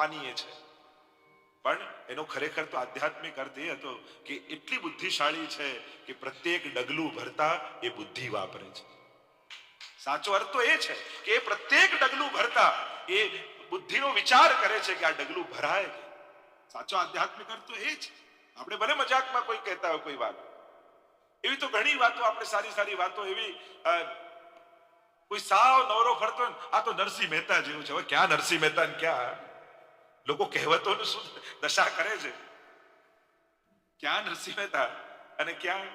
પાનીય છે, પણ એનો ખરેખર તો આધ્યાત્મિક અર્થ એ હતો કે એટલી બુદ્ધિશાળી છે કે પ્રત્યેક ડગલું ભરતા એ બુદ્ધિ વાપરે છે. સાચો અર્થ તો એ છે કે એ પ્રત્યેક ડગલું ભરતા એ બુદ્ધિનો વિચાર કરે છે કે આ ડગલું ભરાય. સાચો આધ્યાત્મિક અર્થ તો એ છે. આપણે ભલે મજાકમાં કોઈ કહેતા હોય કોઈ વાત, એવી તો ઘણી વાતો, આપણે સારી સારી વાતો એવી, કોઈ સાવ નવરો ફરતો હોય, આ તો નરસિંહ મહેતા જેવું છે. હવે ક્યાં નરસિંહ મહેતા ને ક્યાં લોકો કહેવતોનું શું દશા કરે છે. ક્યાં નરસિંહ મહેતા અને ક્યાં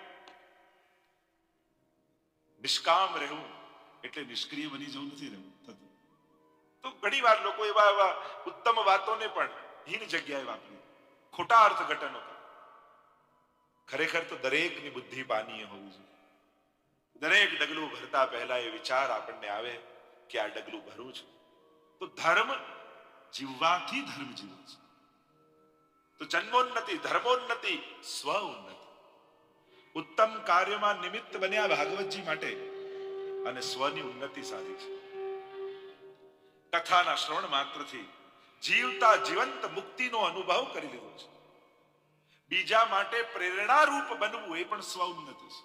નિષ્કામ રહેવું એટલે નિષ્ક્રિય બની જવું નથી થતું. તો ઘણી વાર લોકો એવા ઉત્તમ વાતોને પણ હીન જગ્યાએ વાપરી, ખોટા અર્થઘટનો. ખરેખર તો દરેકની બુદ્ધિ પાનીય હોવું જોઈએ. દરેક ડગલું ભરતા પહેલા એ વિચાર આપણને આવે કે આ ડગલું ભરવું છે તો ધર્મ જીવવાથી ધર્મ જીવો છે. તો જન્મોન્નતિ, ધર્મોન્નતિ, સ્વ ઉન્નતિ. ઉત્તમ કાર્યમાં નિમિત્ત બન્યા ભાગવતજી માટે અને સ્વની ઉન્નતિ સાધી છે. કથાના શ્રવણ માત્રથી જીવતા જીવંત મુક્તિનો અનુભવ કરી લીધો છે. બીજા માટે પ્રેરણારૂપ બનવું એ પણ સ્વ ઉન્નતિ છે.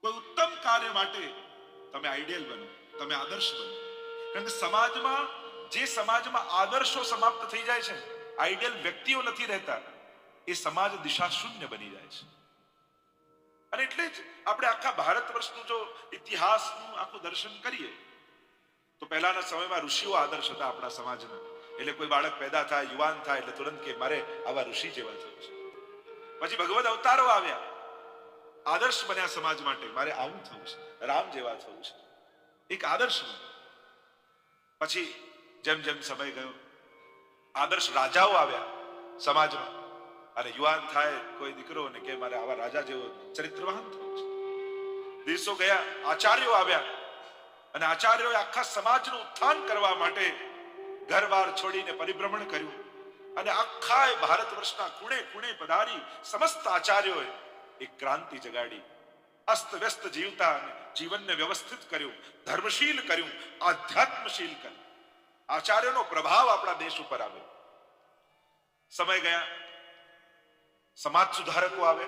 કોઈ ઉત્તમ કાર્ય માટે તમે આઈડિયલ બનો, તમે આદર્શ બનો. કારણ કે સમાજમાં આદર્શો સમાપ્ત થઈ જાય છે, આઈડિયલ વ્યક્તિઓ નથી રહેતા, એ સમાજ દિશા શૂન્ય બની જાય છે. અને એટલે જ આપણે આખા ભારત વર્ષનું જો ઇતિહાસનું આખું દર્શન કરીએ તો પહેલાના સમયમાં ઋષિઓ આદર્શ હતા આપણા સમાજના. એટલે કોઈ બાળક પેદા થાય, યુવાન થાય એટલે તુરંત કે મારે આવા ઋષિ જેવા થવું છે. પછી ભગવદ અવતારો આવ્યા, આદર્શ બન્યા સમાજ માટે, મારે આવું થવું છે, રામ જેવા થવું છે, એક આદર્શ. પછી જેમ જેમ સમય ગયો આદર્શ રાજાઓ આવ્યા સમાજમાં, અને યુવાન થાય કોઈ દીકરો ને કે મારે આવા રાજા જેવો ચરિત્રવાન થવું છે. દિવસો ગયા, આચાર્યો આવ્યા, અને આચાર્યોએ આખા સમાજનું ઉત્થાન કરવા માટે ઘર-બાર છોડીને પરિભ્રમણ કર્યું, અને આખા ભારત વર્ષના ખૂણે ખૂણે પધારી સમસ્ત આચાર્યોએ એક ક્રાંતિ જગાડી. અસ્ત વ્યસ્ત જીવતા જીવનને વ્યવસ્થિત કર્યું, ધર્મશીલ કર્યું, આધ્યાત્મશીલ કર્યું. આચાર્યોનો પ્રભાવ આપણા દેશ ઉપર આવ્યો. સમય ગયા, સમાજ સુધારકો આવે.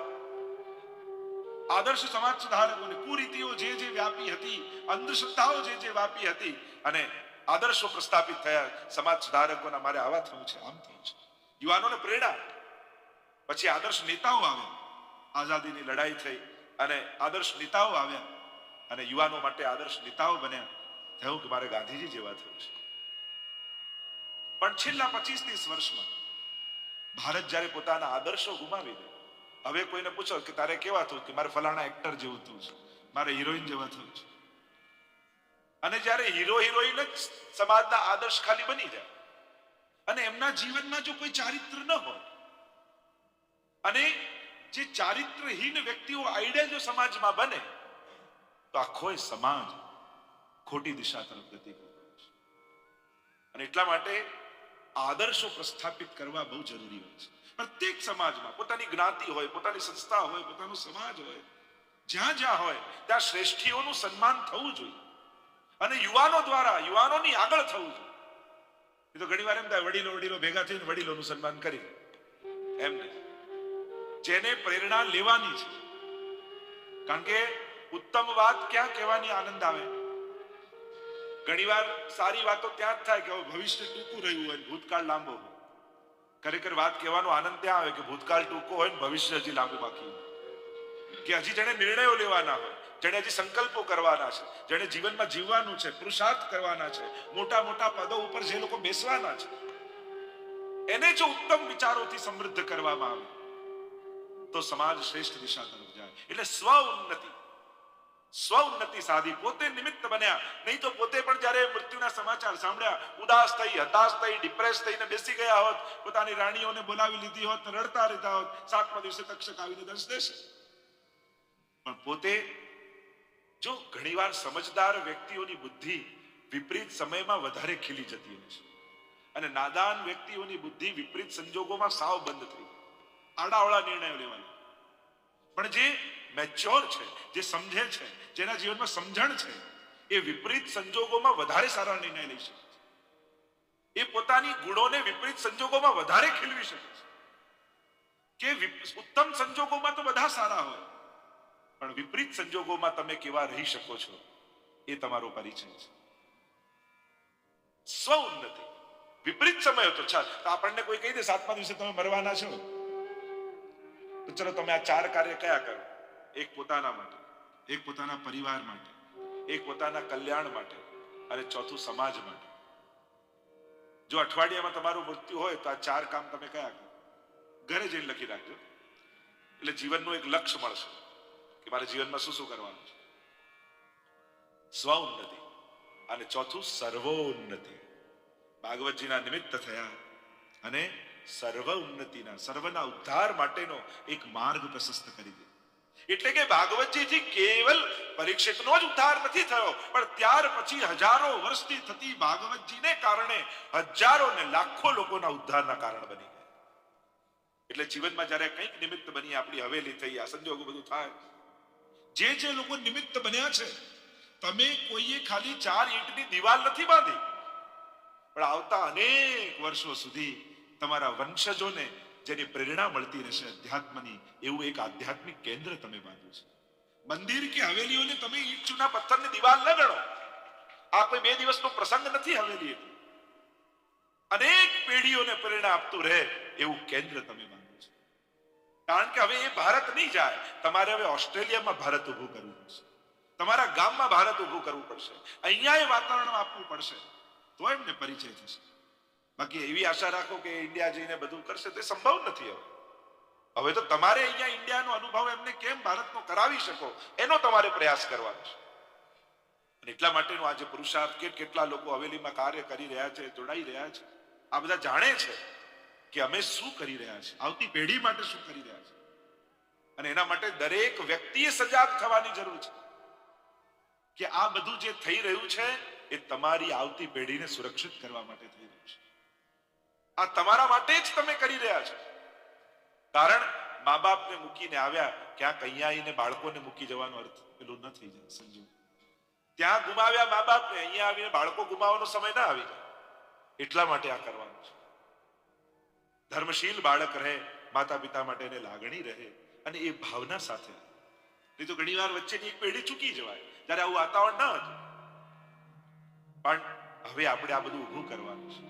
આદર્શ સમાજ સુધારકોને કુરીતિઓ જે જે વ્યાપી હતી, અંધશ્રદ્ધાઓ જે જે વ્યાપી હતી, અને આદર્શો પ્રસ્થાપિત થયા સમાજ સુધારકોના, મારે આવા થવું છે, આમ થવું છે. યુવાનોને પ્રેરણા. પછી આદર્શ નેતાઓ આવ્યા, આઝાદીની લડાઈ થઈ અને આદર્શ નેતાઓ આવ્યા, અને યુવાનો માટે આદર્શ નેતાઓ બન્યા. થયું કે મારે ગાંધીજી જેવા થવું છે. પણ છેલ્લા 25-30 વર્ષમાં ભારત જ્યારે પોતાના આદર્શો ગુમાવી દે, હવે કોઈને પૂછો કે તારે કેવા થવું, કે મારે ફલાણા એક્ટર જેવું થવું છે, મારે હિરોઈન જેવા થવું છે. અને જ્યારે હીરો હિરોઈન જ સમાજના આદર્શ ખાલી બની જાય અને એમના જીવનમાં જો કોઈ ચારિત્ર ન હોય, અને જે ચારિત્રહીન વ્યક્તિઓ આઈડિયલ જો સમાજમાં બને, તો આખો સમાજ ખોટી દિશા તરફ ગતિ કરતો હોય છે. અને એટલા માટે આદર્શો પ્રસ્થાપિત કરવા બહુ જરૂરી હોય છે. પ્રત્યેક સમાજમાં પોતાની જ્ઞાતિ હોય, પોતાની સંસ્થા હોય, પોતાનો સમાજ હોય, જ્યાં જ્યાં હોય ત્યાં શ્રેષ્ઠીઓનું સન્માન થવું જોઈએ, અને યુવાનો દ્વારા યુવાનોની આગળ થવું જોઈએ. એ તો ઘણી વાર એમ થાય વડીલો ભેગા થઈને વડીલોનું સન્માન કરી એમ નહીં. જેને પ્રેરણા લેવાની છે, કારણ કે ઉત્તમ વાત ક્યાં કહેવાની આનંદ આવે. ઘણીવાર સારી વાતો ત્યાં જ થાય કે ભવિષ્ય ટૂંકું રહ્યું હોય, ભૂતકાળ લાંબો હોય. ખરેખર વાત કહેવાનો આનંદ ત્યાં આવે કે ભૂતકાળ ટૂંકો હોય ને ભવિષ્ય હજી લાંબુ બાકી હોય. કે હજી જેને નિર્ણયો લેવાના હોય, જેને હજી સંકલ્પો કરવાના છે, જેને જીવનમાં જીવવાનું છે, પુરુષાર્થ કરવાના છે, મોટા મોટા પદો ઉપર જે લોકો બેસવાના છે, એને જો ઉત્તમ વિચારોથી સમૃદ્ધ કરવામાં આવે તો સમાજ શ્રેષ્ઠ દિશા તરફ જાય. એટલે સ્વ ઉન્નતિ સાધી, પોતે નિમિત્ત બન્યા. નહીં તો પોતે પણ જ્યારે મૃત્યુના સમાચાર સાંભળ્યા ઉદાસ થઈ, હતાશ થઈ, ડિપ્રેસ થઈને બેસી ગયા હોત, પોતાની રાણીઓને બોલાવી લીધી હોત, રડતા રહેતા હોત, 7મા દિવસે તક્ષક આવીને દંશ દેશે. પણ પોતે જો ઘણીવાર સમજદાર વ્યક્તિઓની બુદ્ધિ વિપરીત સમયમાં વધારે ખીલી જતી હોય છે, અને નાદાન વ્યક્તિઓની બુદ્ધિ વિપરીત સંજોગોમાં સાવ બંધ થઈ, આડાઅવળા નિર્ણયો લેવાના. પણ જે મેચ્યોર છે, જે સમજે છે, જેના જીવનમાં સમજણ છે, એ વિપરીત સંજોગોમાં વધારે સારા નિર્ણય લઈ શકે. એ પોતાની ગુણોને વિપરીત સંજોગોમાં વધારે ખીલવી શકે છે કે ઉત્તમ સંજોગોમાં તો બધા સારા હોય, પણ વિપરીત સંજોગોમાં તમે કેવા રહી શકો છો એ તમારો પરિચય છે. સ્વ ઉન્નતિ. વિપરીત સમય હતો, આપણને કોઈ કહી દે 7મા દિવસે તમે મરવાના છો, તો ચલો તમે આ 4 કાર્ય કયા કરો? એક પોતાના માટે, એક પોતાના પરિવાર માટે, એક પોતાના કલ્યાણ માટે, અને ચોથું સમાજ માટે. જો અઠવાડિયામાં તમારું મૃત્યુ હોય તો આ 4 કામ તમે કયા કરો? ઘરે જઈને લખી રાખજો, એટલે જીવનનું એક લક્ષ્ય મળશે કે મારે જીવનમાં શું શું કરવાનું છે. સ્વ ઉન્નતિ, અને ચોથું સર્વોન્નતિ. ભાગવતજીના નિમિત્ત થયા અને સર્વ ઉન્નતિના, સર્વના ઉદ્ધાર માટેનો એક માર્ગ પ્રશસ્ત કરી દીધો. એટલે કે ભાગવતજીથી કેવલ પરીક્ષિતનો જ ઉદ્ધાર નથી થયો, પણ ત્યાર પછી હજારો વર્ષથી થતી ભાગવતજીને કારણે હજારો ને લાખો લોકોના ઉદ્ધારના કારણ બની ગયા. એટલે જીવનમાં જ્યારે કંઈક નિમિત્ત બની, આપણી હવેલી થઈ, આ સંજોગો બધું થાય, જે લોકો નિમિત્ત બન્યા છે, તમે કોઈએ ખાલી 4 ઈંટની દિવાલ નથી બાંધી, પણ આવતા અનેક વર્ષો સુધી તમારા વંશજોને જેની પ્રેરણા મળતી રહેશે અધ્યાત્મની, એવું એક આધ્યાત્મિક કેન્દ્ર તમે બાંધ્યું છે. મંદિર કે હવેલીઓને તમે ઈંટ ચૂના પથ્થરની દિવાલ ન ગણો. આ કોઈ 2 દિવસનો પ્રસંગ નથી. હવેલી અનેક પેઢીઓને પ્રેરણા આપતું રહે એવું કેન્દ્ર તમે બાંધ્યું છે. કારણ કે હવે એ ભારત નહીં જાય, તમારે હવે ઓસ્ટ્રેલિયામાં ભારત ઉભું કરવું પડશે, તમારા ગામમાં ભારત ઉભું કરવું પડશે, અહીંયા એ વાતાવરણ આપવું પડશે, તો એમને પરિચય થશે. બાકી એવી આશા રાખો કે ઇન્ડિયા જઈને બધું કરશે, તે સંભવ નથી. હવે તો તમારે અહીંયા ઇન્ડિયાનો અનુભવ એમને કેમ ભારતનો કરાવી શકો, એનો તમારે પ્રયાસ કરવાનો છે. અને એટલા માટેનો આજે પુરુષાર્થ કેટલા લોકો હવેલીમાં કાર્ય કરી રહ્યા છે, જોડાઈ રહ્યા છે, આ બધા જાણે છે કે અમે શું કરી રહ્યા છે, આવતી પેઢી માટે શું કરી રહ્યા છે. અને એના માટે દરેક વ્યક્તિએ સજાગ થવાની જરૂર છે કે આ બધું જે થઈ રહ્યું છે એ તમારી આવતી પેઢીને સુરક્ષિત કરવા માટે થઈ રહ્યું છે. આ તમારા માટે જ તમે કરી રહ્યા છો. કારણ મા બાપને મૂકીને આવ્યા, ક્યાંક અહીંયા આવીને બાળકોને મૂકી જવાનો અર્થ પેલું ન થઈ જાય. સમજો, ત્યાં ગુમાવ્યા મા બાપને, અહીંયા આવીને બાળકો ગુમાવવાનો સમય ના આવી જાય. એટલા માટે આ કરવાનું છે. ધર્મશીલ બાળક રહે, માતા પિતા માટે એને લાગણી રહે, અને એ ભાવના સાથે. નહીં તો ઘણી વાર વચ્ચેની એક પેઢી ચૂકી જવાય જયારે આવું વાતાવરણ ન હતું. પણ હવે આપણે આ બધું ઊભું કરવાનું છે.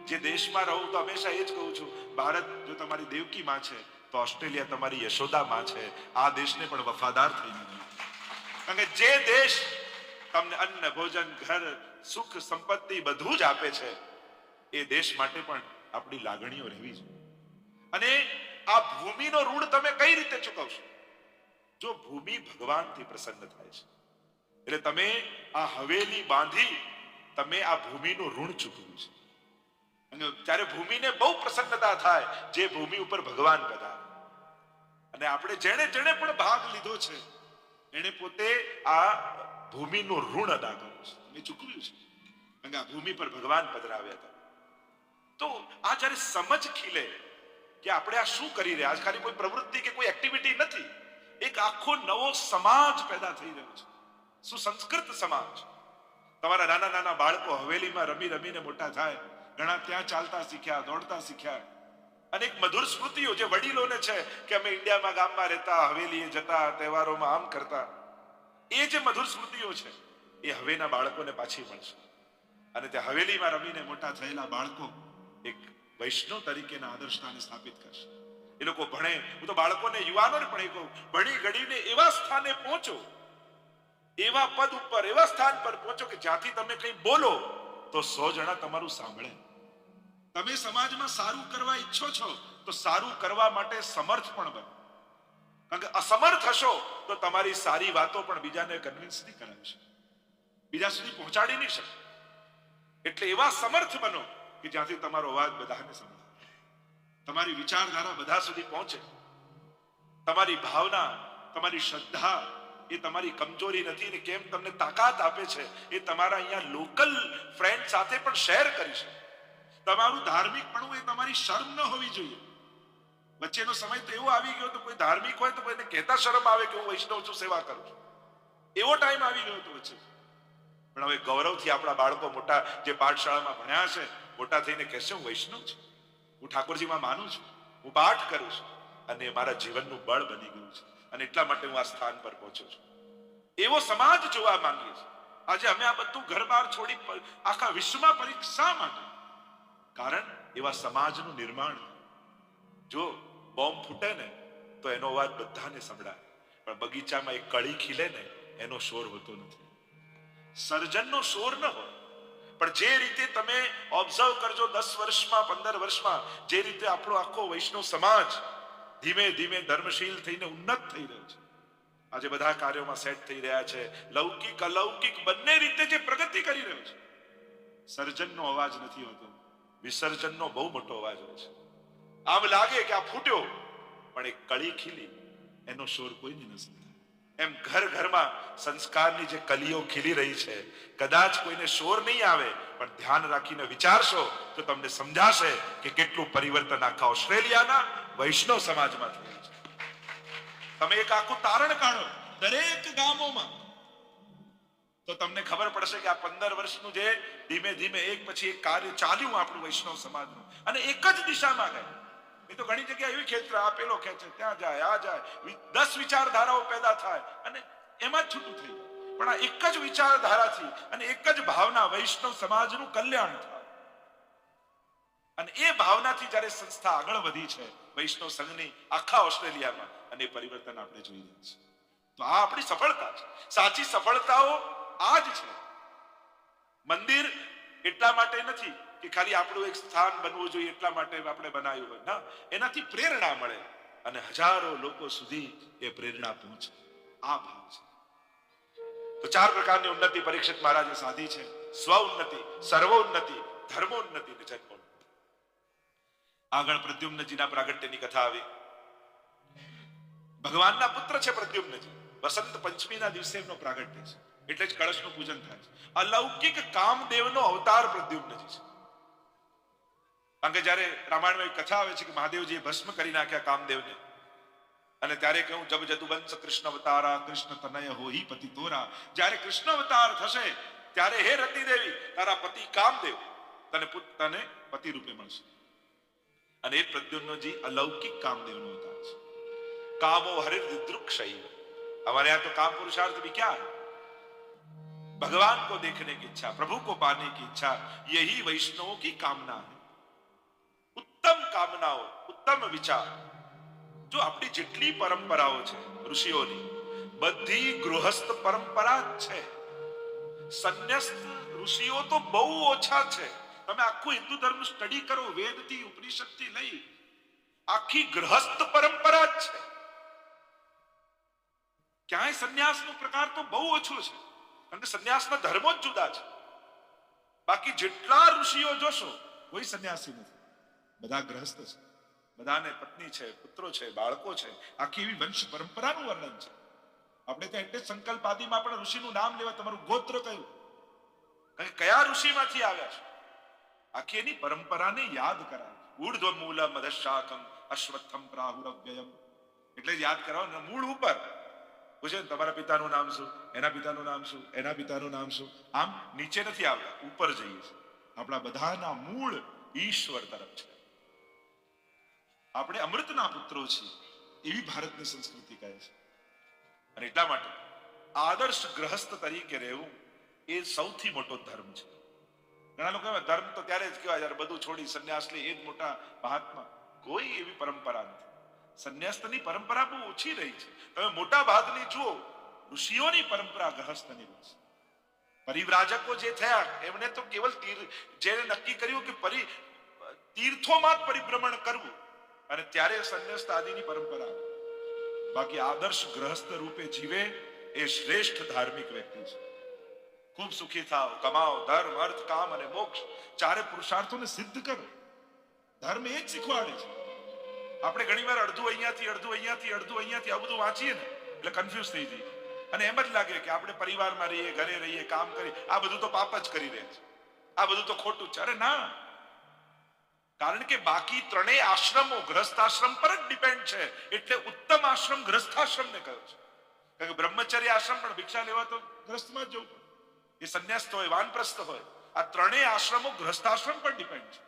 જે દેશમાં રહું તો હંમેશા એ જ કહું છું, ભારત જો તમારી દેવકી માં છે તો ઓસ્ટ્રેલિયા તમારી યશોદા માં છે. આ દેશને પણ વફાદાર થઈને રહો. કારણ કે જે દેશ તમને અન્ન, ભોજન, ઘર, સુખ, સંપત્તિ બધું જ આપે છે, એ દેશ માટે પણ આપણી લાગણીઓ રહેવી જોઈએ. અને આ ભૂમિનો ઋણ તમે કઈ રીતે ચૂકવશો? જો ભૂમિ ભગવાનથી પ્રસન્ન થાય છે, એટલે તમે આ હવેલી બાંધી તમે આ ભૂમિનું ઋણ ચૂકવ્યું છે. અને ત્યારે ભૂમિને બહુ પ્રસન્નતા થાય જે ભૂમિ ઉપર ભગવાન પધારે. અને આપણે જેણે પણ ભાગ લીધો છે એને પોતે આ ભૂમિનું ઋણ અદા કર્યું છે, મેં ચૂકવ્યું છે. અને આ ભૂમિ પર ભગવાન પધરાવ્યા હતા. તો આ જ્યારે સમજ ખીલે કે આપણે આ શું કરી રહ્યા, આજ ખાલી કોઈ પ્રવૃત્તિ કે કોઈ એક્ટિવિટી નથી, એક આખો નવો સમાજ પેદા થઈ રહ્યો છે, સુસંસ્કૃત સમાજ. તમારા નાના નાના બાળકો હવેલીમાં રમી રમીને મોટા થાય, ઘણા ત્યાં ચાલતા શીખ્યા, દોડતા શીખ્યા. અનેક મધુર સ્મૃતિઓ જે વડીલોને છે કે અમે ઇન્ડિયામાં ગામમાં રહેતા, હવેલીએ જતા, તહેવારોમાં આમ કરતા, એ જે મધુર સ્મૃતિઓ છે એ હવેના બાળકોને પાછી મળશે. અને તે હવેલીમાં રમીને મોટા થયેલા બાળકો એક વૈષ્ણવ તરીકેના આદર્શતાને સ્થાપિત કરશે. એ લોકો ભણે. હું તો બાળકોને, યુવાનોને પણ એ કહું, ભણી ગણીને એવા સ્થાને પહોંચો, એવા પદ ઉપર, એવા સ્થાન પર પહોંચો કે જ્યાંથી તમે કંઈ બોલો તો 100 જણા તમારું સાંભળે. તમે સમાજમાં સારું કરવા ઈચ્છો છો તો સારું કરવા માટે સમર્થ પણ બનો. કારણ કે અસમર્થ હશો તો તમારી સારી વાતો પણ બીજાને કન્વિન્સ નહીં કરાવી શકે, બીજા સુધી પહોંચાડી નહીં શકે. એટલે એવા સમર્થ બનો કે જ્યાંથી તમારો અવાજ બધાને સંભળાય, તમારી વિચારધારા બધા સુધી પહોંચે. તમારી ભાવના, તમારી શ્રદ્ધા એ તમારી કમજોરી નથી ને કેમ તમને તાકાત આપે છે એ તમારા અહીંયા લોકલ ફ્રેન્ડ સાથે પણ શેર કરી શકો. તમારું ધાર્મિકપણું એ તમારી શરમ ન હોવી જોઈએ. વચ્ચેનો સમય તો એવો આવી ગયો તો કોઈ ધાર્મિક હોય તો કોઈને કહેતા શરમ આવે કે હું વૈષ્ણવ છું, સેવા કરું છું. એવો ટાઈમ આવી ગયો હતો વચ્ચે. પણ હવે ગૌરવથી આપણા બાળકો મોટા જે પાઠશાળામાં ભણ્યા છે મોટા થઈને કહેશે હું વૈષ્ણવ છું, હું ઠાકોરજીમાં માનું છું, હું પાઠ કરું છું, અને મારા જીવનનું બળ બની ગયું છે, અને એટલા માટે હું આ સ્થાન પર પહોંચ્યો છું. એવો સમાજ જોવા માંગીએ છીએ. આજે અમે આ બધું ઘર-બાર છોડી આખા વિશ્વમાં પરીક્ષા માટે, કારણ એવા સમાજનું નિર્માણ. જો બોમ્બ ફૂટે ને તો એનો અવાજ બધાને સંભળાય, પણ બગીચામાં એક કળી ખીલે ને એનો શોર હોતો નથી. સર્જનનો શોર ન હોય, પણ જે રીતે તમે ઓબ્ઝર્વ કરજો 10 વર્ષમાં 15 વર્ષમાં જે રીતે આપણો આખો વૈષ્ણવ સમાજ ધીમે ધીમે ધર્મશીલ થઈને ઉન્નત થઈ રહ્યો છે, આજે બધા કાર્યોમાં સેટ થઈ રહ્યા છે, લૌકિક અલૌકિક બંને રીતે જે પ્રગતિ કરી રહ્યો છે, સર્જનનો અવાજ નથી હોતો, વિસર્જનનો બહુ મોટો અવાજ હોય છે. આમ લાગે કે આ ફૂટ્યો, પણ એક કળી ખીલી, એનો શોર કોઈને ન સંભળાય. એમ ઘર ઘરમાં સંસ્કારની જે કલીઓ ખીલી રહી છે, કદાચ કોઈને શોર નહીં આવે, પણ ધ્યાન રાખીને વિચારશો તો તમને સમજાશે કે કેટલું પરિવર્તન આખા ઓસ્ટ્રેલિયાના વૈષ્ણવ સમાજમાં થયું છે. તમે એક આખું તારણ કાઢો દરેક ગામોમાં, તો તમને ખબર પડશે કે આ 15 વર્ષનું જે ધીમે ધીમે એક પછી એક કાર્ય ચાલ્યું આપણું વૈષ્ણવ સમાજનું, અને એક જ દિશામાં ગયું. એ તો ઘણી જગ્યાએ એવી ખેતર આ પેલો ખેંચે, ત્યાં જાય, આ જાય, 10 વિચારધારાઓ પેદા થાય અને એમાં જ છૂટું થઈ જાય. પણ આ એક જ વિચારધારાથી અને એક જ ભાવના વૈષ્ણવ સમાજનું કલ્યાણ થાય, અને એ ભાવનાથી જ્યારે સંસ્થા આગળ વધી છે વૈષ્ણવ સંઘની આખા ઓસ્ટ્રેલિયામાં, અને પરિવર્તન આપણે જોઈ રહ્યા છીએ. તો આ આપણી સફળતા છે. સાચી સફળતાઓ આ જ છે. મંદિર એટલા માટે નથી કે ખાલી આપણું એક સ્થાન બનવું જોઈએ એટલા માટે આપણે બનાવ્યું હોય, ના, એનાથી પ્રેરણા મળે અને હજારો લોકો સુધી એ પ્રેરણા પહોંચે. આ ભાવ છે. તો 4 પ્રકારની ઉન્નતિ પરીક્ષિત મહારાજે સાધી છે: સ્વ ઉન્નતિ, સર્વોન્નતિ, ધર્મોન્નતિ અને જન્મોન્નતિ. આગળ પ્રદ્યુમ્નજીના પ્રાગટ્યની કથા આવી. ભગવાનના પુત્ર છે પ્રદ્યુમ્નજી. વસંત પંચમીના દિવસે એમનો પ્રાગટ્ય છે, એટલે જ કળશનું પૂજન થાય છે. અલૌકિક કામદેવનો અવતાર પ્રદ્યુમ્નજી છે. કારણ કે જ્યારે રામાયણમાં કથા આવે છે કે મહાદેવજીએ ભસ્મ કરી નાખ્યા કામદેવને, અને ત્યારે કહ્યું જબ જદુવંશ કૃષ્ણ અવતારા કૃષ્ણ તનય હોઈ પતિ તોરા. જ્યારે કૃષ્ણ અવતાર થશે ત્યારે હે રતિ દેવી, તારા પતિ કામદેવ તને પતિ રૂપે મળશે. અને એ પ્રદ્યુમ્નજી અલૌકિક કામદેવનો અવતાર છે. कामो हरिर दिदृक्षैव. हमारे यहाँ तो काम पुरुषार्थ भी क्या है? भगवान को देखने की इच्छा, प्रभु को पाने की इच्छा, यही वैष्णवों की कामना है. उत्तम कामनाओं, उत्तम विचार. जो अपनी જેટલી પરંપરાઓ છે ઋષિઓની, બધી ગૃહસ્થ પરંપરા જ છે. સંન્યસ્ત ઋષિઓ તો બહુ ઓછા છે. તમે આખું હિન્દુ ધર્મ સ્ટડી કરો, વેદથી ઉપનિષદથી લઈ આખી ગૃહસ્થ પરંપરા જ છે. ક્યાંય સંન્યાસનો પ્રકાર તો બહુ ઓછો છે, કારણ કે સંન્યાસના ધર્મો જ જુદા છે. બાકી જેટલા ઋષિઓ જોશો કોઈ સંન્યાસી નથી, બધા ગૃહસ્થ છે. બધાને પત્ની છે, પુત્રો છે, બાળકો છે. આખી એવી વંશ પરંપરાનું વર્ણન છે. આપણે ત્યાં એટલે સંકલ્પ આદિમાં પણ ઋષિનું નામ લેવા, તમારું ગોત્ર કયું, કયા ઋષિમાંથી આવ્યા છે, આખી એની પરંપરાને યાદ કરાય. ઊર્ધ્વ મૂલમ અધશાખમ અશ્વત્થમ પ્રાહુરવ્યયમ. એટલે જ યાદ કરાવો. મૂળ ઉપર પૂછે તમારા પિતાનું નામ શું, એના પિતાનું નામ શું, એના પિતાનું નામ શું, આમ નીચે નથી આવતા, ઉપર જઈએ છીએ. આપણા બધાના મૂળ ઈશ્વર તરફ છે. આપણે અમૃતના પુત્રો છીએ, એવી ભારતની સંસ્કૃતિ કહે છે. અને એટલા માટે આદર્શ ગ્રહસ્થ તરીકે રહેવું એ સૌથી મોટો ધર્મ છે. ઘણા લોકો કહેવાય ધર્મ તો ત્યારે જ કહેવાય જ્યારે બધું છોડી સંન્યાસ લે, એ જ મોટા મહાત્મા. કોઈ એવી પરંપરા નથી. સંન્યાસની પરંપરા બહુ ઓછી રહી છે. તમે મોટા ભાગની જુઓ, ઋષિઓની પરંપરા ગ્રહસ્થની રહી છે. પરિવ્રાજકો જે થયા એમને તો કેવલ જેને નક્કી કર્યું કે તીર્થોમાં જ પરિભ્રમણ કરવું, અને ત્યારે સંન્યાસ આદિની પરંપરા. બાકી આદર્શ ગ્રહસ્થ રૂપે જીવે એ શ્રેષ્ઠ ધાર્મિક વ્યક્તિ છે. ખૂબ સુખી થાવ, કમાઓ, ધર્મ, અર્થ, કામ અને મોક્ષ, ચારે પુરુષાર્થોને સિદ્ધ કરો. ધર્મ એ જ શીખવાડે છે. આપણે ઘણીવાર અડધું અહીંયાથી અડધું અહીંયાથી અડધું અહીંયાથી આ બધું વાંચીએ ને એટલે કન્ફ્યુઝ થઈ જઈએ, અને એમ જ લાગે કે આપણે પરિવારમાં રહીએ, ઘરે રહીએ, કામ કરીએ, આ બધું તો પાપ જ કરી રહ્યા છે, આ બધું તો ખોટું છે. અરે ના, કારણ કે બાકી ત્રણેય આશ્રમો ગ્રહસ્થાશ્રમ પર જ ડિપેન્ડ છે. એટલે ઉત્તમ આશ્રમ ગ્રહસ્થાશ્રમને કહ્યો છે. કારણ કે બ્રહ્મચર્ય આશ્રમ પણ ભિક્ષા લેવા તો ગ્રહસ્થમાં જ જવું પડે. એ સંન્યાસ્ત હોય, વાનપ્રસ્થ હોય, આ ત્રણેય આશ્રમો ગ્રહસ્થાશ્રમ પર ડિપેન્ડ છે.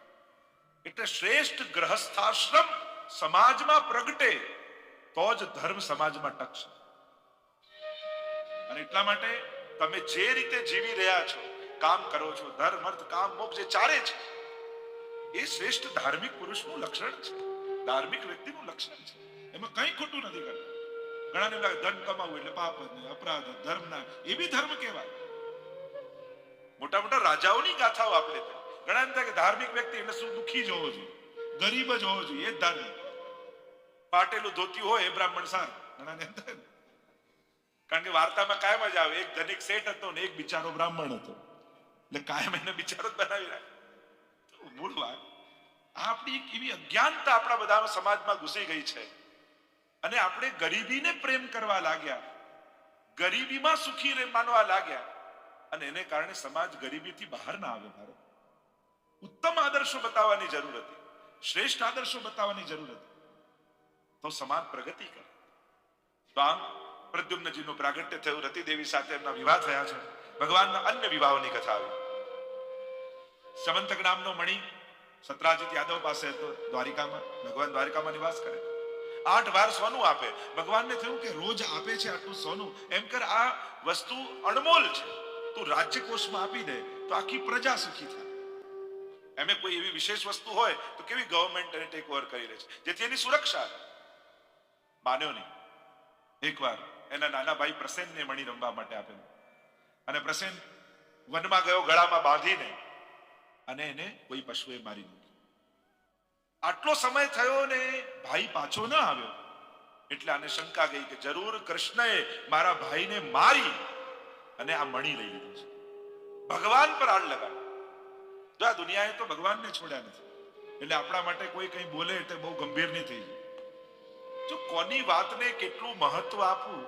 એટલે શ્રેષ્ઠ ગ્રહસ્થાશ્રમ સમાજમાં પ્રગટે તો જ ધર્મ સમાજમાં ટકશે. અને એટલા માટે તમે જે રીતે જીવી રહ્યા છો, કામ કરો છો, ધર્મ અર્થ કામ મોક્ષ જે ચાલે છે, એ શ્રેષ્ઠ ધાર્મિક પુરુષનું લક્ષણ છે, ધાર્મિક વ્યક્તિનું લક્ષણ છે. એમાં કંઈ ખોટું નથી કરતા. ઘણાને લાગે ધન કમાવું એટલે પાપ, અપરાધ, ધર્મના, એ બી ધર્મ કહેવાય. મોટા મોટા રાજાઓની ગાથાઓ આપણે ઘણા થાય કે ધાર્મિક વ્યક્તિ એટલે શું દુઃખી જ હોવો જોઈએ, ગરીબ જ હોવો જોઈએ, એ જ ધાર્મિક. પાટેલું ધોતી હોય એ બ્રાહ્મણ સારું, ઘણાને એમ થાય ને. કારણ કે વાર્તામાં કાયમ જ આવે, એક ધનિક શેઠ હતો ને એક બિચારો બ્રાહ્મણ હતો, એટલે કાયમ એને બિચારો જ બનાવી રાખે. મૂળ વાત આપણી એક એવી અજ્ઞાનતા આપણા બધા સમાજમાં ઘૂસી ગઈ છે, અને આપણે ગરીબીને પ્રેમ કરવા લાગ્યા, ગરીબીમાં સુખી માનવા લાગ્યા, અને એને કારણે સમાજ ગરીબીથી બહાર ના આવે. ભારત ઉત્તમ આદર્શો બતાવવાની જરૂર હતી, શ્રેષ્ઠ આદર્શો બતાવવાની જરૂર હતી, તો સમાજ પ્રગતિ કરે. તો આમ પ્રદ્યુમ્નજીનું પ્રાગટ્ય થયું, રતિદેવી સાથે એમના વિવાહ થયા છે. ભગવાનના અન્ય વિવાહોની કથા આવી. સમંતક નામનો મણિ સત્રાજીત યાદવ પાસે હતો દ્વારિકામાં. ભગવાન દ્વારિકામાં નિવાસ કરે, 8 વાર સોનું આપે. ભગવાનને થયું કે રોજ આપે છે આટલું સોનું, એમ કર આ વસ્તુ અણમોલ છે, તું રાજ્યકોષમાં આપી દે તો આખી પ્રજા સુખી થાય. એમે કોઈ એવી વિશેષ વસ્તુ હોય તો કેવી ગવર્નમેન્ટ એને ટેક ઓવર કરી લે છે, જેથી એની સુરક્ષા. માન્યો નહીં. એકવાર એના નાના ભાઈ પ્રસેનને મણિ રમવા માટે આપેલું, અને પ્રસેન વનમાં ગયો ગળામાં બાંધીને, અને એને કોઈ પશુએ મારી નાખ્યો. આટલો સમય થયો ને ભાઈ પાછો ન આવ્યો, એટલે આને શંકા ગઈ કે જરૂર કૃષ્ણએ મારા ભાઈને મારી અને આ મણિ લઈ લીધો છે. ભગવાન પર આડ લગાડ. જો આ દુનિયાએ તો ભગવાનને છોડ્યા નથી, એટલે આપણા માટે કોઈ કંઈ બોલે એટલે બહુ ગંભીર નહીં થઈ જાય. જો કોની વાતને કેટલું મહત્વ આપવું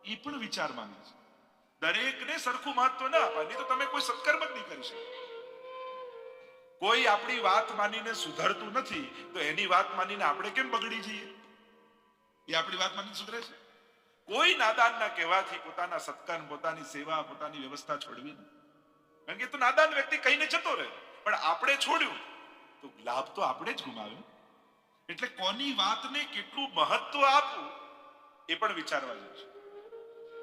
એ પણ વિચાર માંગે છે. દરેકને સરખું મહત્વ ના અપાય, નહીં તો તમે કોઈ સત્કર્મ જ નહીં કરી શકો. કોઈ આપણી વાત માનીને સુધરતું નથી, તો એની વાત માનીને આપણે કેમ બગડી જઈએ? એ આપણી વાત માનીને સુધરે છે? કોઈ નાદાનના કહેવાથી પોતાના સત્કર્મ, પોતાની સેવા, પોતાની વ્યવસ્થા છોડવી નહીં. કારણ કે તો નાદાન વ્યક્તિ કહીને જતો રહે, પણ આપણે છોડ્યું તો લાભ તો આપણે જ ગુમાવ્યો. એટલે કોની વાતને કેટલું મહત્વ આપવું એ પણ વિચારવા જેવું છે.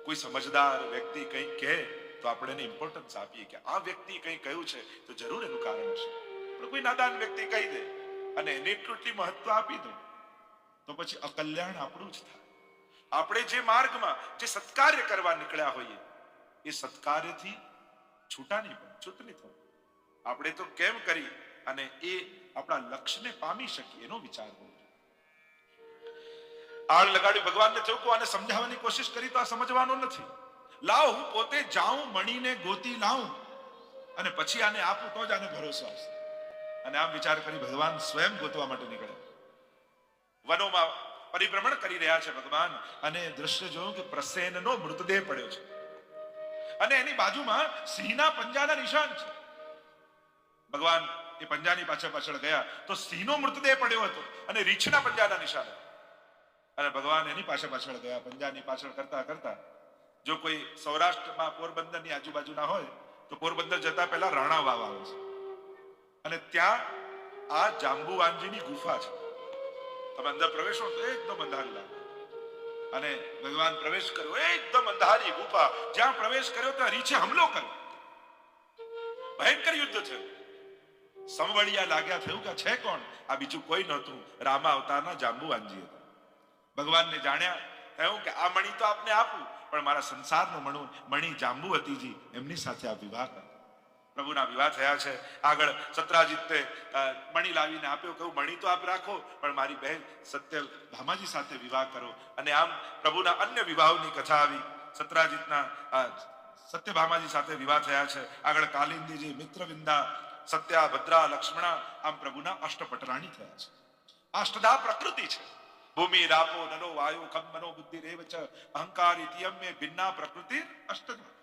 કોઈ સમજદાર વ્યક્તિ કંઈક કહે તો આપણે એને ઇમ્પોર્ટન્સ આપીએ કે આ વ્યક્તિ કંઈ કહ્યું છે તો જરૂર એનું કારણ હશે. પણ કોઈ નાદાન વ્યક્તિ કહી દે અને એને એટલું મહત્વ આપી દો તો પછી અકલ્યાણ આપણું જ થાય. આપણે જે માર્ગમાં જે સત્કાર્ય કરવા નીકળ્યા હોઈએ એ સત્કાર્યથી છૂટા નહીં પડે, છૂટ નહીં થવું. આપણે તો કેમ કરી અને એ આપણા લક્ષ્યને પામી શકીએ એનો વિચાર હોવો જોઈએ. આળ લગાડી ભગવાનને થયું કે આને સમજાવવાની કોશિશ કરી તો આ સમજવાનો નથી. લાવ હું પોતે જાઉં, મણીને ગોતી લાવું અને પછી આને આપું તો જ આને ભરોસો આવશે. અને આમ વિચાર કરી ભગવાન સ્વયં ગોતવા માટે નીકળ્યા. વનોમાં પરિભ્રમણ કરી રહ્યા છે ભગવાન, અને દ્રશ્ય જોયું કે પ્રસેનનો મૃતદેહ પડ્યો છે અને એની બાજુમાં સિંહના પંજાના નિશાન છે. ભગવાન એ પંજાની પાછળ ગયા તો સિંહનો મૃતદેહ પડ્યો હતો અને રીંછના પંજાના નિશાન. અને ભગવાન એની પાછળ ગયા. પંજાની પાછળ કરતા કરતા, જો કોઈ સૌરાષ્ટ્રમાં પોરબંદરની આજુબાજુના હોય તો પોરબંદર જતા પહેલા રાણા વાવ આવે છે, અને ત્યાં આ જાંબુવાનજીની ગુફા છે. તમે અંદર પ્રવેશો તો એકદમ અંધારું લાગે, અને ભગવાન પ્રવેશ કર્યો, એકદમ અંધારી ગુફા. જ્યાં પ્રવેશ કર્યો ત્યાં રીંછે હુમલો કર્યો, ભયંકર યુદ્ધ થયું. સમવળિયા લાગ્યા, થયું કે છે કોણ? આ બીજું કોઈ નહોતું, રામા અવતારના જાંબુવાનજી હતા. ભગવાનને જાણ્યા, થયું કે આ મણિ તો આપને આપું, પણ મારા સંસારનો મણિ જાંબુવતીજી એમની સાથે આ વિવાહ કર્યો. પ્રભુના વિવાહ થયા છે. આગળ સત્રાજીતે મણિ લાવીને આપ્યો, કહ્યું મણિ તો આપ રાખો, પણ મારી બહેન સત્યભામાજી સાથે વિવાહ કરો. અને આમ પ્રભુના અન્ય વિવાહોની કથા આવી. સત્રાજીતના સત્યભામાજી સાથે વિવાહ થયા છે. આગળ કાલિંદીજી, મિત્રવિંદા, સત્યા, ભદ્રા, લક્ષ્મણા, આમ પ્રભુના અષ્ટપટરાણી થયા છે. અષ્ટધા પ્રકૃતિ છે. ભૂમિ, રાપો, નલો, વાયુ, ખમ, મનો, બુદ્ધિ, રેવ ચ અહંકાર ઇતિયમ્ય ભિન્ના પ્રકૃતિ અષ્ટધા.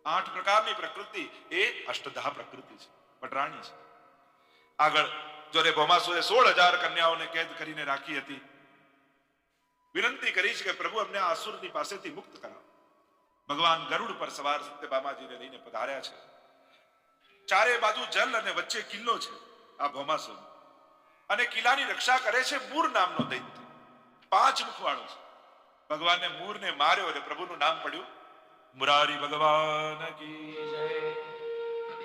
8 પ્રકારની પ્રકૃતિ એ અષ્ટધા પ્રકૃતિ છે, પટરાણી છે. આગળ જોરે ભૌમાસુરે 16,000 કન્યાઓને કેદ કરીને રાખી હતી. વિનંતી કરી છે કે પ્રભુ અમને આ અસુરની પાસેથી મુક્ત કરાવો. ભગવાન ગરુડ પર સવાર સત્યભામાજીને લઈને પધાર્યા છે. ચારે બાજુ જલ અને વચ્ચે કિલ્લો છે આ ભૌમાસુર, અને કિલ્લાની રક્ષા કરે છે મૂર નામનો દૈત્ય, 5 મુખવાળો છે. ભગવાને મૂરને માર્યો અને પ્રભુનું નામ પડ્યું મુરારી ભગવાન કી જય.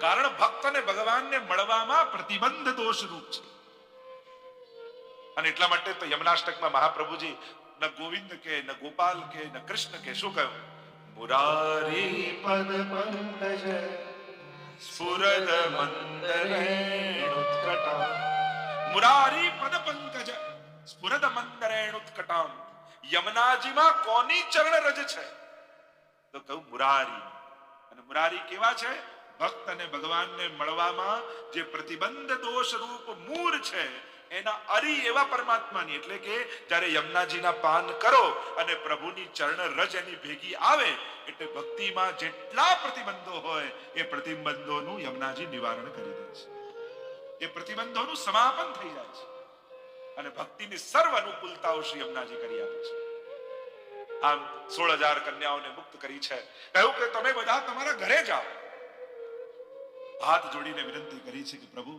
કારણ ભક્ત અને ભગવાનને મળવામાં પ્રતિબંધ દોષ રૂપ છે. અને એટલા માટે તો યમનાષ્ટકમાં મહાપ્રભુજી ન ગોવિંદ કે ન ગોપાલ કે ન કૃષ્ણ કે શું કહ્યું? મુરારી પદ પંકજ સ્ફુરદ મંદરેણુત્કટા. મુરારી પદ પંકજ સ્ફુરદ મંદરેણુત્કટા. યમુનાજીમાં કોની ચરણ રજ છે? તો કહું મુરારી. અને મુરારી કેવા છે? ભક્ત અને ભગવાનને મળવામાં જે પ્રતિબંધ દોષ રૂપ મૂર છે એના અરી એવા પરમાત્માની. એટલે કે જ્યારે યમુનાજીના પાન કરો અને પ્રભુની ચરણ રજ એની ભેગી આવે એટલે ભક્તિમાં જેટલા પ્રતિબંધો હોય એ પ્રતિબંધોનું યમુનાજી નિવારણ કરી દે છે. એ પ્રતિબંધોનું સમાપન થઈ જાય છે અને ભક્તિની સર્વ અનુકૂળતાઓ શ્રી યમુનાજી કરી આપે છે. આમ 16,000 કન્યાઓને મુક્ત કરી છે. કહ્યું કે તમે બધા તમારા ઘરે જાઓ. હાથ જોડીને વિનંતી કરી છે કે પ્રભુ,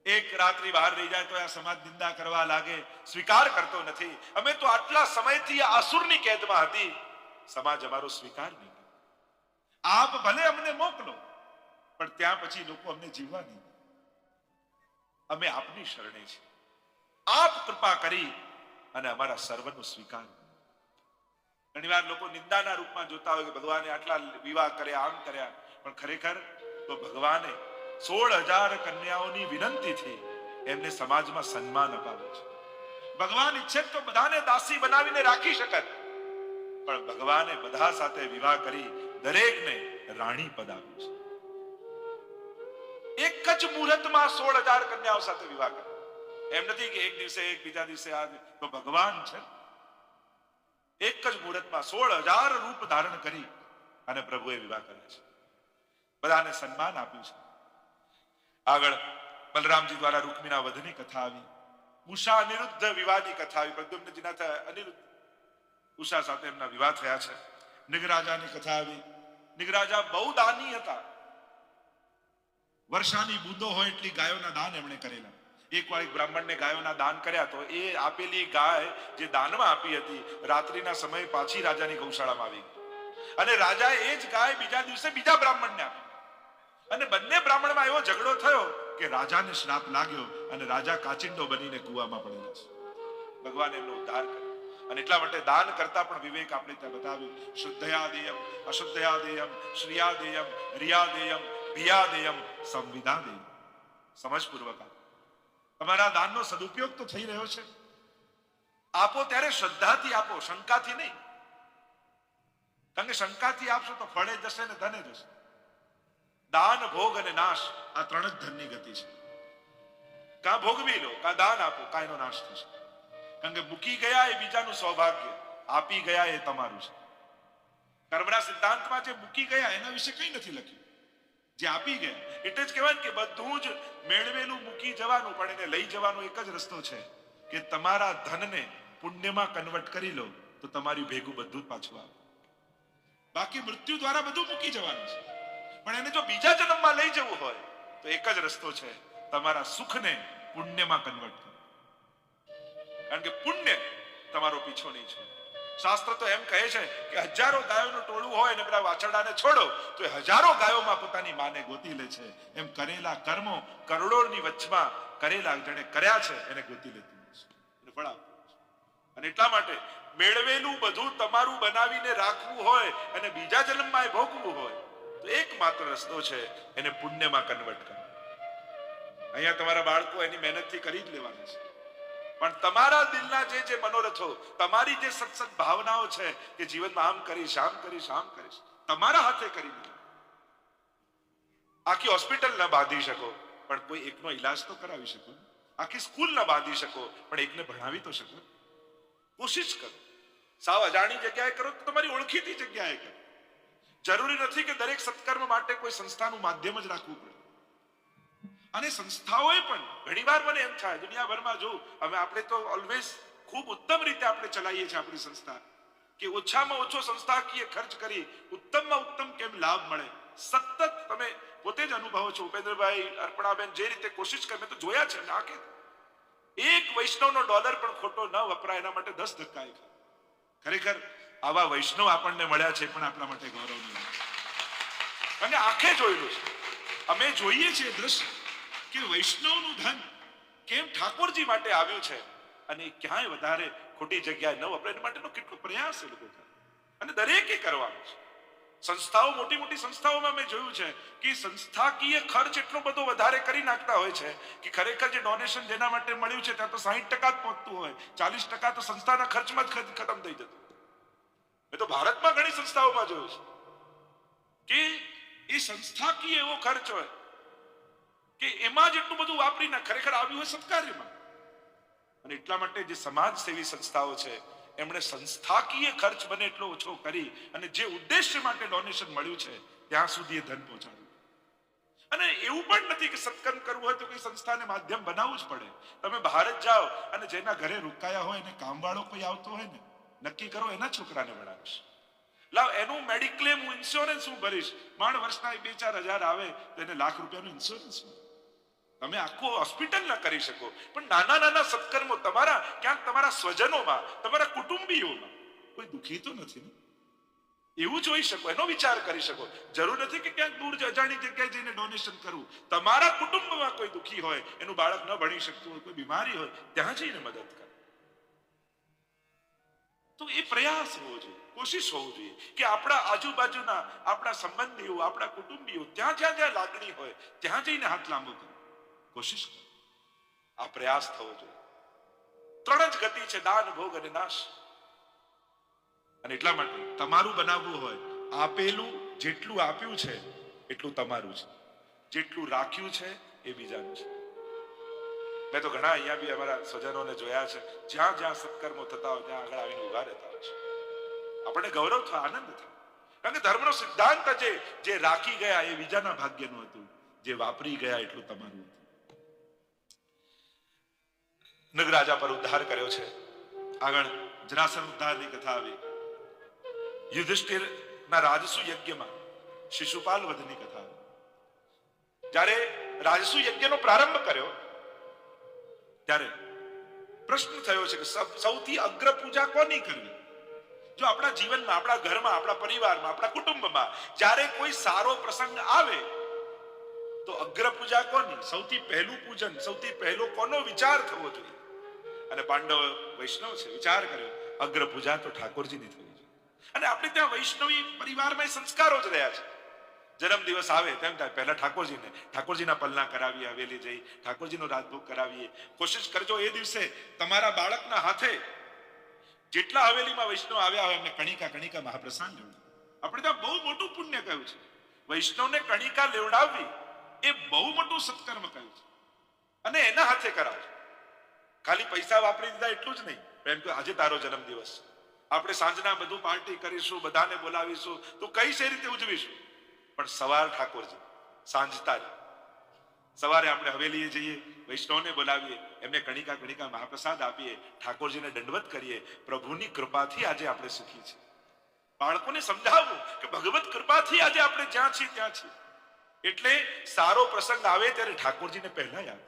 એક રાત્રિ બહાર રહી જાય તો આ સમાજ નિંદા કરવા લાગે, સ્વીકાર કરતો નથી. અમે તો આટલા સમયથી આ અસુરની કેદમાં હતી, સમાજ અમારો સ્વીકાર નહીં કરે. આપ ભલે અમને મોકલો પણ ત્યાં પછી લોકો અમને જીવવા નહીં. અમે આપની શરણે છીએ. આપ કૃપા કરી અને અમારા સર્વનો સ્વીકાર. ઘણીવાર લોકો નિંદાના રૂપમાં જોતા હોય કે ભગવાને આટલા વિવાહ કર્યા, આમ કર્યા, પણ ખરેખર તો ભગવાને 16,000 કન્યાઓની વિનંતીથી એમને સમાજમાં સન્માન અપાવ્યું છે. ભગવાન ઈચ્છે તો બધાને દાસી બનાવીને રાખી શકત, પણ ભગવાને બધા સાથે વિવાહ કરી દરેકને રાણી પદ આપ્યું છે. એક જ મુહૂર્તમાં 16,000 કન્યાઓ સાથે વિવાહ કર્યો. એમ નથી કે એક દિવસે એક, બીજા દિવસે આ. તો ભગવાન છે એક જ મુહૂર્તમાં 16,000 રૂપ ધારણ કરી અને પ્રભુએ વિવાહ કર્યા છે. બધાને સન્માન આપ્યું છે. આગળ બલરામજી દ્વારા રૂકમીના વધની કથા આવી, ઉષા અનિરુદ્ધ વિવાહની કથા આવી. પ્રદ્યુમ્નજીના અનિરુદ્ધ ઉષા સાથે એમના વિવાહ થયા છે. નિગરાજાની કથા આવી. નિગરાજા બહુ દાની હતા. વર્ષાની બૂંદો હોય એટલી ગાયોના દાન એમણે કરેલા. એકવાર એક બ્રાહ્મણને ગાયોના દાન કર્યા તો એ આપેલી ગાય જે દાનમાં આપી હતી રાત્રિના સમયે પાછી રાજાની ગૌશાળામાં આવી ગઈ અને રાજાએ એ જ ગાય બીજા દિવસે બીજા બ્રાહ્મણને આપી અને બંને બ્રાહ્મણમાં એવો ઝઘડો થયો કે રાજાને શ્રાપ લાગ્યો અને રાજા કાચિંડો બનીને કૂવામાં પડેલા છે. ભગવાન એમનો ઉદ્ધાર કર્યો. અને એટલા માટે દાન કરતા પણ વિવેક આપણે ત્યાં બતાવ્યું. શુદ્ધયા દેયમ, અશુદ્ધયા દેયમ, શ્રિયા દેયમ, રિયા દેયમ, ભિયા દેયમ, સંવિદા દેયમ. સમજપૂર્વક તમારા દાનનો સદુપયોગ તો થઈ રહ્યો છે. આપો ત્યારે શ્રદ્ધાથી આપો, શંકાથી નહીં. કારણ કે શંકાથી આપશો તો ફળે જશે ને ધને જશે. દાન, ભોગ અને નાશ આ 3 જ ધનની ગતિ છે. કાં ભોગવી લો, કાં દાન આપો, કાં એનો નાશ થશે. કારણ કે મૂકી ગયા એ બીજાનું સૌભાગ્ય, આપી ગયા એ તમારું છે. કર્મના સિદ્ધાંતમાં જે મૂકી ગયા એના વિશે કંઈ નથી લખ્યું. જે આપી ગયા એટલે જ કહેવાય કે બધું જ મેળવેલું મૂકી જવાનું, પણ એને લઈ જવાનો એક જ રસ્તો છે કે તમારા ધનને પુણ્યમાં કન્વર્ટ કરી લો તો તમારી ભેગું બધું જ પાછું આવે. બાકી મૃત્યુ દ્વારા બધું મૂકી જવાનું છે, પણ એને જો બીજા જન્મમાં લઈ જવું હોય તો એક જ રસ્તો છે, તમારા સુખને પુણ્યમાં કન્વર્ટ કરો. કારણ કે પુણ્ય તમારો પીછો નહીં છોડે. શાસ્ત્ર તો એમ કહે છે કે 1000 ગાયોનું ટોળું હોય અને પેલા વાછરડાને છોડો તો એ 1000 ગાયોમાં પોતાની માને ગોતી લે છે. એમ કરેલા કર્મો કરોડોની વચમાં કરેલા જેને કર્યા છે એને ગોતી લેતું છે, ફળ આપતું છે. અને એટલા માટે મેળવેલું બધું તમારું બનાવીને રાખવું હોય અને બીજા જન્મમાં એ ભોગવું હોય તો એકમાત્ર રસ્તો છે એને પુણ્યમાં કન્વર્ટ કરો. અહીંયા તમારા બાળકો એની મહેનતથી કરી જ લેવાના છે, પણ તમારા દિલના જે મનોરથો, તમારી જે સત્સંગ ભાવનાઓ છે કે જીવનમાં આમ કરીશ, આમ કરીશ, આમ કરીશ, તમારા હાથે કરી દો. આખી હોસ્પિટલ ન બાંધી શકો પણ કોઈ એકનો ઈલાજ તો કરાવી શકો. આખી સ્કૂલ ન બાંધી શકો પણ એકને ભણાવી તો શકો. કોશિશ કરો. સાવ અજાણી જગ્યાએ કરો તો તમારી ઓળખીતી જગ્યાએ કરો. જરૂરી નથી કે દરેક સત્કર્મ માટે કોઈ સંસ્થાનું માધ્યમ જ રાખવું પડે. અને સંસ્થાઓએ પણ ઘણીવાર મને એમ થાય, દુનિયાભરમાં જો અમે આપણે તો ઓલવેઝ ખૂબ ઉત્તમ રીતે આપણે ચલાવીએ છીએ આપણી સંસ્થા, કે ઓછામાં ઓછો સંસ્થાકીય ખર્ચ કરી ઉત્તમમાં ઉત્તમ કેમ લાભ મળે. સતત તમે પોતે જ અનુભવો છો. ઉપેન્દ્રભાઈ, અર્પણાબેન જે રીતે કોશિશ કરી, મેં તો જોયા છે આંખે. એક વૈષ્ણવનો ડોલર પણ ખોટો ન વપરાય એના માટે 10 ધક્કા ખાય. ખરેખર આવા વૈષ્ણવ આપણને મળ્યા છે પણ આપણા માટે ગૌરવની વાત છે. અને આંખે જોયેલું છે, અમે જોઈએ છીએ દ્રશ્ય કે વૈષ્ણવનું ધન કેમ ઠાકોરજી માટે આવ્યું છે અને ક્યાંય વધારે ખોટી જગ્યાએ ન વપરાય એના માટેનો કેટલો પ્રયાસ એ લોકો કરે અને દરેકે કરવાનો છે. સંસ્થાઓ, મોટી મોટી સંસ્થાઓમાં મેં જોયું છે કે સંસ્થાકીય ખર્ચ એટલો બધો વધારે કરી નાખતા હોય છે કે ખરેખર જે ડોનેશન જેના માટે મળ્યું છે ત્યાં તો 60% જ પહોંચતું હોય, 40% તો સંસ્થાના ખર્ચમાં જ ખતમ થઈ જતું. મેં તો ભારતમાં ઘણી સંસ્થાઓમાં જોયું છે કે એ સંસ્થાકીય એવો ખર્ચ હોય કે એમાં જ એટલું બધું વાપરી ના ખરેખર આવ્યું હોય સત્કાર્યમાં. અને એટલા માટે જે સમાજ સેવી સંસ્થાઓ છે એમણે સંસ્થાકીય ખર્ચ બને એટલો ઓછો કરી અને જે ઉદ્દેશ્ય માટે ડોનેશન મળ્યું છે ત્યાં સુધી એ ધન પહોંચાડ્યું. અને એવું પણ નથી કે સત્કર્મ કરવું હોય તો કોઈ સંસ્થાને માધ્યમ બનાવવું જ પડે. તમે ભારત જાઓ અને જેના ઘરે રોકાયા હોય અને કામવાળો કોઈ આવતો હોય ને, નક્કી કરો એના છોકરાને ભણાવીશ, લાવ એનું મેડિક્લેમ હું ઇન્સ્યોરન્સ હું ભરીશ. માંડ વર્ષના 2-4 હજાર આવે તો એને લાખ રૂપિયાનું ઇન્સ્યોરન્સ મળે. તમે આખું હોસ્પિટલ ના કરી શકો પણ નાના નાના સત્કર્મો તમારા ક્યાંક તમારા સ્વજનોમાં, તમારા કુટુંબીઓમાં કોઈ દુખી તો નથી ને, એવું જોઈ શકો, એનો વિચાર કરી શકો. જરૂર નથી કે ક્યાંક દૂર અજાણી જગ્યાએ જઈને ડોનેશન કરવું. તમારા કુટુંબમાં કોઈ દુખી હોય, એનું બાળક ન ભણી શકતું હોય, કોઈ બીમારી હોય, ત્યાં જઈને મદદ કરો. તો એ પ્રયાસ હોવો જોઈએ, કોશિશ હોવું જોઈએ કે આપણા આજુબાજુના આપણા સંબંધીઓ, આપણા કુટુંબીઓ ત્યાં જ્યાં જ્યાં લાગણી હોય ત્યાં જઈને હાથ લાંબો કરો, કોશિશ કરો. આ પ્રયાસ થવો જોઈએ. 3 જ ગતિ છે, દાન, ભોગ અને નાશ. અને એટલા માટે તમારું બનાવવું હોય, આપેલું જેટલું આપ્યું છે એટલું તમારું છે, જેટલું રાખ્યું છે એ બીજાનું છે. મેં તો ઘણા અહીંયા બી અમારા સ્વજનોને જોયા છે, જ્યાં જ્યાં સત્કર્મો થતા હોય ત્યાં આગળ આવીને ઉભા રહેતા હોય છે. આપણને ગૌરવ થાય, આનંદ થાય. કારણ કે ધર્મનો સિદ્ધાંત જે રાખી ગયા એ બીજાના ભાગ્યનું હતું, જે વાપરી ગયા એટલું તમારું હતું. નગરાજા પર ઉદ્ધાર કર્યો છે. આગળ જરાસંઘ ઉદ્ધારની કથા આવી. યુધિષ્ઠિર ના રાજસુ યજ્ઞમાં શિશુપાલ વધની કથા આવી. જ્યારે રાજસુ યજ્ઞનો પ્રારંભ કર્યો ત્યારે પ્રશ્ન થયો છે કે સૌથી અગ્ર પૂજા કોની કરવી? જો આપણા જીવનમાં, આપણા ઘરમાં, આપણા પરિવારમાં, આપણા કુટુંબમાં જ્યારે કોઈ સારો પ્રસંગ આવે તો અગ્ર પૂજા કોની? સૌથી પહેલું પૂજન, સૌથી પહેલો કોનો વિચાર થવો જોઈએ? અને પાંડવ વૈષ્ણવ છે, વિચાર કર્યો અગ્ર પૂજા તો ઠાકોરજીની થવી જોઈએ. અને આપણે ત્યાં વૈષ્ણવી પરિવારમાં સંસ્કારો જ રહ્યા છે. જન્મ દિવસ આવે તેમ થાય પહેલા ઠાકોરજીના પલના કરાવીએ, હવેલી જઈ ઠાકોરજીનો રાજભોગ કરાવીએ. કોશિશ કરજો એ દિવસે તમારા બાળકના હાથે જેટલા હવેલીમાં વૈષ્ણવ આવ્યા હોય એમને કણિકા કણિકા મહાપ્રસાદ લેવડાવો. આપણે ત્યાં બહુ મોટું પુણ્ય કહ્યું છે. વૈષ્ણવને કણિકા લેવડાવવી એ બહુ મોટું સત્કર્મ કહ્યું છે. અને એના હાથે કરાવજો. ખાલી પૈસા વાપરી દીધા એટલું જ નહીં. એમ કે આજે તારો જન્મ દિવસ, આપણે સાંજના બધું પાર્ટી કરીશું, બધાને બોલાવીશું, તો કઈ સે રીતે ઉજવીશું? પણ સવાર ઠાકોરજી, સાંજ તારી. સવારે આપણે હવેલીએ જઈએ, વૈષ્ણવને બોલાવીએ, એમને કણિકા કણિકા મહાપ્રસાદ આપીએ, ઠાકોરજીને દંડવત કરીએ. પ્રભુની કૃપાથી આજે આપણે સુખી છીએ. બાળકોને સમજાવવું કે ભગવત કૃપાથી આજે આપણે જ્યાં છીએ ત્યાં છીએ. એટલે સારો પ્રસંગ આવે ત્યારે ઠાકોરજીને પહેલા યાદ.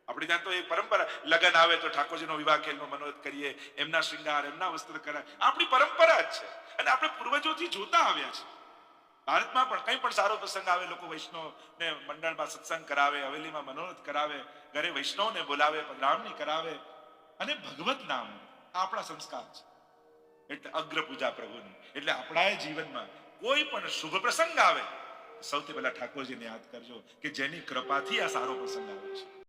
આપણે ત્યાં તો એક પરંપરા, લગ્ન આવે તો ઠાકોરજીનો વિવાહ ખેલનો મનોરથ કરીએ, એમના શૃંગાર, એમના વસ્ત્ર કરાય. આપણી પરંપરા જ છે અને આપણે પૂર્વજોથી જોતા આવ્યા છે. ભારતમાં પણ કંઈ પણ સારો પ્રસંગ આવે, લોકો વૈષ્ણવને મંડળમાં સત્સંગ કરાવે, હવેલીમાં મનોરથ કરાવે, ઘરે વૈષ્ણવને બોલાવે, પધરામણી કરાવે અને ભગવત નામ આપણા સંસ્કાર છે. એટલે અગ્ર પૂજા પ્રભુની. એટલે આપણા જીવનમાં કોઈ પણ શુભ પ્રસંગ આવે સૌથી પહેલા ઠાકોરજીને યાદ કરજો કે જેની કૃપાથી આ સારો પ્રસંગ આવે છે.